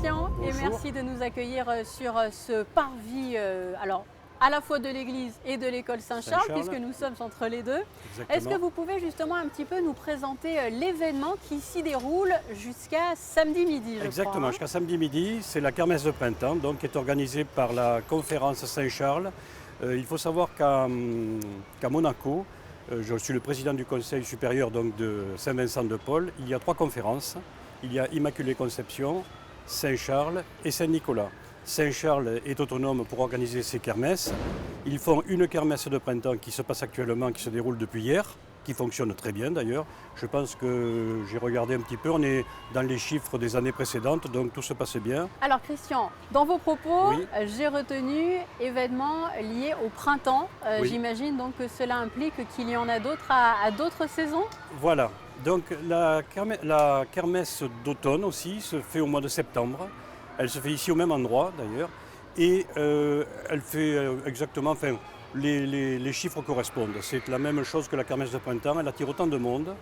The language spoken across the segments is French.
Christian. Bonjour. Et merci de nous accueillir sur ce parvis, alors à la fois de l'église et de l'école Saint-Charles, puisque nous sommes entre les deux. Est-ce que vous pouvez justement un petit peu nous présenter l'événement qui s'y déroule jusqu'à samedi midi, je Exactement, crois, hein. jusqu'à samedi midi, c'est la kermesse de printemps, donc, qui est organisée par la conférence Saint-Charles. Il faut savoir qu'à Monaco, je suis le président du conseil supérieur donc, de Saint-Vincent-de-Paul, il y a 3 conférences. Il y a Immaculée Conception, Saint-Charles et Saint-Nicolas. Saint-Charles est autonome pour organiser ses kermesses. Ils font une kermesse de printemps qui se passe actuellement, qui se déroule depuis hier, qui fonctionne très bien d'ailleurs. Je pense que j'ai regardé un petit peu, on est dans les chiffres des années précédentes, donc tout se passe bien. Alors Christian, dans vos propos, Oui. j'ai retenu événements liés au printemps. Oui. J'imagine donc que cela implique qu'il y en a d'autres à d'autres saisons. Voilà, donc la kermesse d'automne aussi se fait au mois de septembre. Elle se fait ici au même endroit d'ailleurs. Et elle fait exactement, enfin, les chiffres correspondent. C'est la même chose que la kermesse de printemps, elle attire autant de monde.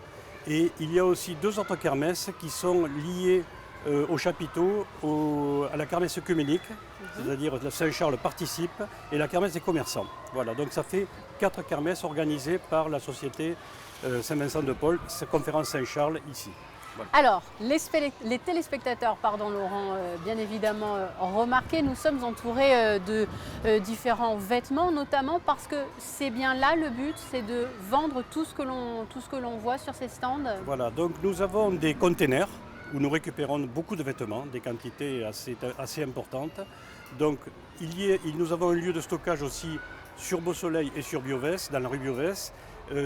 Et il y a aussi 2 autres kermesses qui sont liées au chapiteau, à la kermesse œcuménique, c'est-à-dire Saint-Charles participe, et la kermesse des commerçants. Voilà, donc ça fait 4 kermesses organisées par la société Saint-Vincent-de-Paul, conférence Saint-Charles ici. Voilà. Alors, les téléspectateurs, pardon Laurent, bien évidemment remarqué, nous sommes entourés de différents vêtements, notamment parce que c'est bien là le but, c'est de vendre tout ce que l'on voit sur ces stands. Voilà, donc nous avons des containers où nous récupérons beaucoup de vêtements, des quantités assez importantes. Donc nous avons un lieu de stockage aussi sur Beau-Soleil et sur Biovès, dans la rue Biovès.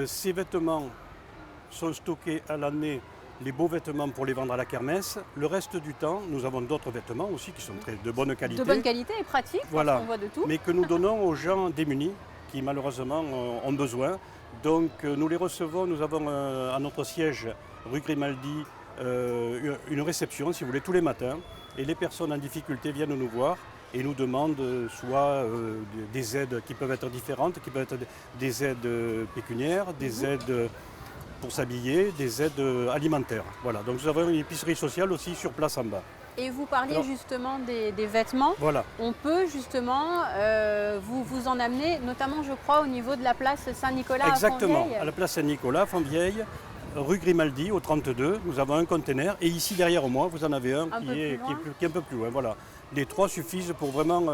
Ces vêtements sont stockés à l'année, les beaux vêtements pour les vendre à la kermesse. Le reste du temps, nous avons d'autres vêtements aussi qui sont de bonne qualité. De bonne qualité et pratique, voilà, parce qu'on voit de tout. mais que nous donnons aux gens démunis qui malheureusement ont besoin. Donc nous les recevons, nous avons à notre siège rue Grimaldi une réception si vous voulez tous les matins et les personnes en difficulté viennent nous voir et nous demandent soit des aides qui peuvent être différentes, qui peuvent être des aides pécuniaires, des aides pour s'habiller, des aides alimentaires. Voilà, donc nous avons une épicerie sociale aussi sur place en bas. Et vous parliez justement des vêtements. Voilà. On peut justement vous en amener, notamment je crois au niveau de la place Saint-Nicolas. Exactement, à Fontvieille. à la place Saint-Nicolas, à Fontvieille, rue Grimaldi au 32, nous avons un container et ici derrière moi vous en avez un qui est un peu plus loin. Voilà. Les 3 suffisent pour vraiment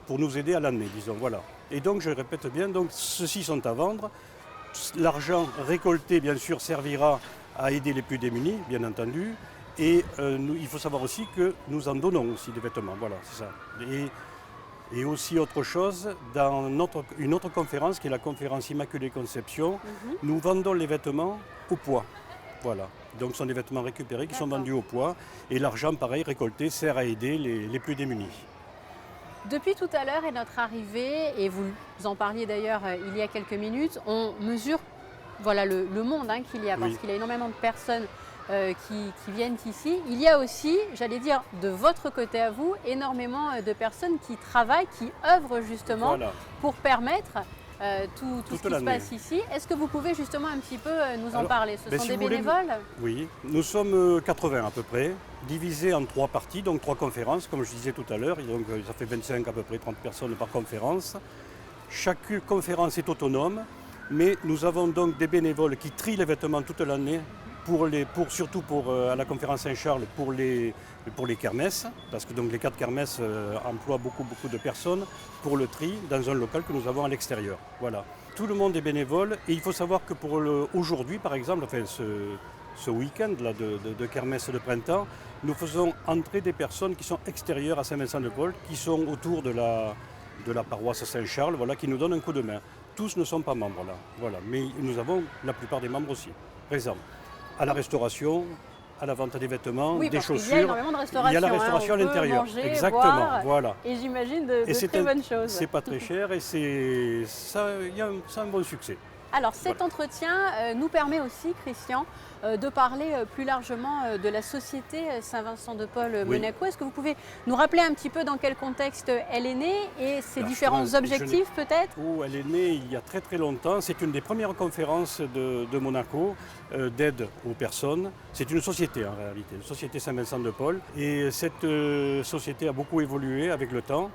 pour nous aider à l'année, disons. Voilà. Et donc je répète bien, donc ceux-ci sont à vendre. L'argent récolté bien sûr servira à aider les plus démunis, bien entendu. Et il faut savoir aussi que nous en donnons aussi des vêtements. Voilà, c'est ça. Et aussi autre chose, dans une autre conférence qui est la conférence Immaculée Conception, nous vendons les vêtements au poids. Voilà. Donc ce sont des vêtements récupérés qui sont vendus au poids. Et l'argent, pareil, récolté, sert à aider les plus démunis. Depuis tout à l'heure et notre arrivée, et vous en parliez d'ailleurs il y a quelques minutes, on mesure voilà, le monde qu'il y a, parce qu'il y a énormément de personnes qui viennent ici. Il y a aussi, j'allais dire, de votre côté à vous, énormément de personnes qui travaillent, qui œuvrent justement pour permettre tout ce qui se passe ici. Est-ce que vous pouvez justement un petit peu nous en parler? Ce sont des bénévoles? Oui, nous sommes 80 à peu près, divisés en 3 parties, donc 3 conférences, comme je disais tout à l'heure. Donc ça fait 25 à peu près, 30 personnes par conférence. Chaque conférence est autonome, mais nous avons donc des bénévoles qui trient les vêtements toute l'année, surtout à la conférence Saint-Charles pour les kermesses, parce que donc les 4 kermesses emploient beaucoup de personnes pour le tri dans un local que nous avons à l'extérieur. Voilà. Tout le monde est bénévole et il faut savoir que pour aujourd'hui par exemple, enfin ce week-end là, de kermesse de printemps, nous faisons entrer des personnes qui sont extérieures à Saint-Vincent-de-Paul, qui sont autour de la paroisse Saint-Charles, voilà, qui nous donnent un coup de main. Tous ne sont pas membres là, voilà, mais nous avons la plupart des membres aussi présents. À la restauration, à la vente des vêtements, des chaussures. Il y a énormément de restauration. Il y a la restauration à l'intérieur. Manger, exactement, boire, voilà. Et j'imagine de très bonnes choses. C'est pas très cher et ça a un bon succès. Alors cet entretien nous permet aussi, Christian, de parler plus largement de la société Saint-Vincent-de-Paul Monaco. Est-ce que vous pouvez nous rappeler un petit peu dans quel contexte elle est née et ses différents objectifs peut-être? Elle est née il y a très très longtemps. C'est une des premières conférences de Monaco d'aide aux personnes. C'est une société en réalité, une société Saint-Vincent-de-Paul. Et cette société a beaucoup évolué avec le temps.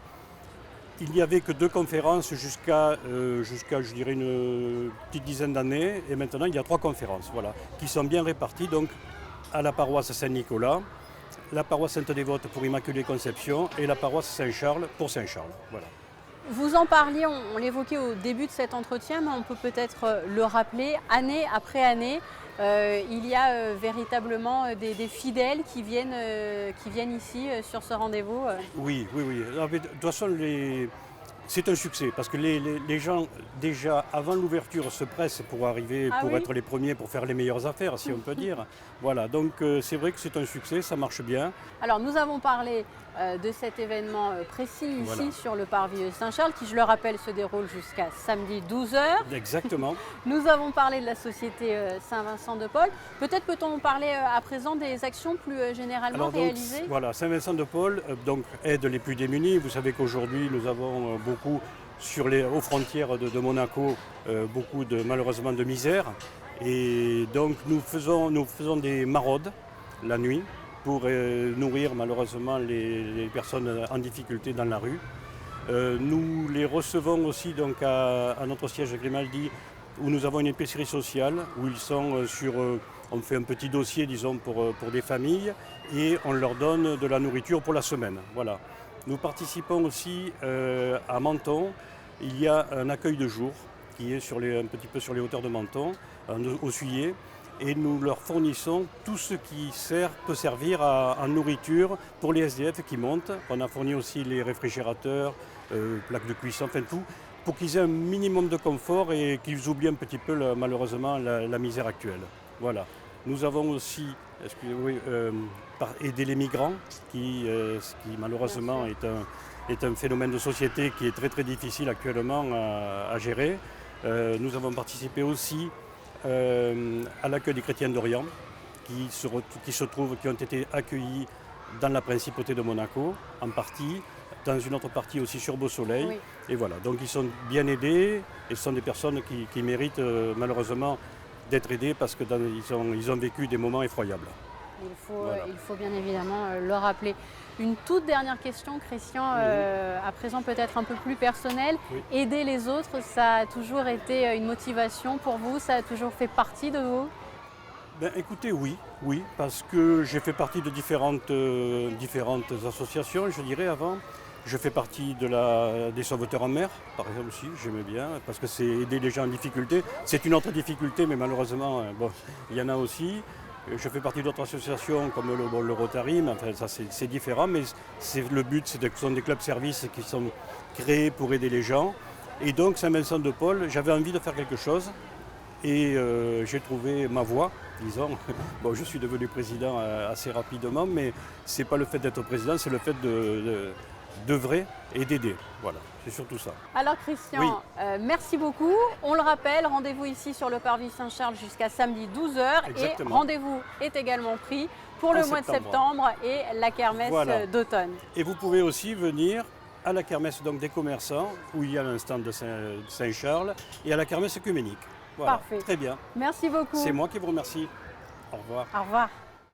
Il n'y avait que 2 conférences jusqu'à je dirais, une petite dizaine d'années. Et maintenant, il y a 3 conférences, voilà, qui sont bien réparties donc, à la paroisse Saint-Nicolas, la paroisse Sainte-Dévote pour Immaculée Conception et la paroisse Saint-Charles pour Saint-Charles. Voilà. Vous en parliez, on l'évoquait au début de cet entretien, mais on peut peut-être le rappeler, année après année, il y a véritablement des fidèles qui viennent ici sur ce rendez-vous. Oui. De toute façon, c'est un succès parce que les gens, déjà avant l'ouverture, se pressent pour arriver, être les premiers, pour faire les meilleures affaires, si on peut dire. Voilà, donc c'est vrai que c'est un succès, ça marche bien. Alors nous avons parlé de cet événement précis ici sur le parvis Saint-Charles, qui, je le rappelle, se déroule jusqu'à samedi 12h. Exactement. Nous avons parlé de la société Saint-Vincent-de-Paul. Peut-être peut-on parler à présent des actions plus généralement réalisées? Voilà, Saint-Vincent-de-Paul aide les plus démunis. Vous savez qu'aujourd'hui, nous avons beaucoup aux frontières de Monaco, beaucoup malheureusement de misère. Et donc nous faisons des maraudes la nuit pour nourrir malheureusement les personnes en difficulté dans la rue. Nous les recevons aussi donc à notre siège Grimaldi, où nous avons une épicerie sociale, où ils sont on fait un petit dossier, disons, pour des familles, et on leur donne de la nourriture pour la semaine. Voilà. Nous participons aussi à Menton. Il y a un accueil de jour qui est un petit peu sur les hauteurs de Menton, au Suyer, et nous leur fournissons tout ce qui peut servir en nourriture pour les SDF qui montent. On a fourni aussi les réfrigérateurs, plaques de cuisson, enfin tout, pour qu'ils aient un minimum de confort et qu'ils oublient un petit peu malheureusement la misère actuelle. Voilà. Nous avons aussi aidé les migrants, qui malheureusement est un phénomène de société qui est très très difficile actuellement à gérer. Nous avons participé aussi à l'accueil des chrétiens d'Orient qui ont été accueillis dans la principauté de Monaco en partie, dans une autre partie aussi sur Beau-Soleil. Oui. Et voilà, donc ils sont bien aidés et ce sont des personnes qui méritent malheureusement d'être aidées parce qu'ils ont vécu des moments effroyables. Il faut bien évidemment le rappeler. Une toute dernière question, Christian, à présent peut-être un peu plus personnelle. Oui. Aider les autres, ça a toujours été une motivation pour vous? Ça a toujours fait partie de vous? Écoutez, oui, parce que j'ai fait partie de différentes associations, je dirais, avant. Je fais partie des sauveteurs en mer, par exemple, aussi, j'aimais bien, parce que c'est aider les gens en difficulté. C'est une autre difficulté, mais malheureusement, il y en a aussi. Je fais partie d'autres associations comme le Rotary, mais enfin, ça c'est différent, mais le but, ce sont des clubs-services qui sont créés pour aider les gens. Et donc, Saint-Vincent-de-Paul, j'avais envie de faire quelque chose et j'ai trouvé ma voie, disons. Bon, je suis devenu président assez rapidement, mais ce n'est pas le fait d'être président, c'est le fait d'œuvrer et d'aider. Voilà, c'est surtout ça. Alors Christian, merci beaucoup. On le rappelle, rendez-vous ici sur le parvis Saint-Charles jusqu'à samedi 12h. Exactement. Et rendez-vous est également pris pour le mois de septembre et la kermesse d'automne. Et vous pouvez aussi venir à la kermesse donc, des commerçants, où il y a un stand de Saint-Charles, et à la kermesse œcuménique. Voilà. Parfait. Très bien. Merci beaucoup. C'est moi qui vous remercie. Au revoir. Au revoir.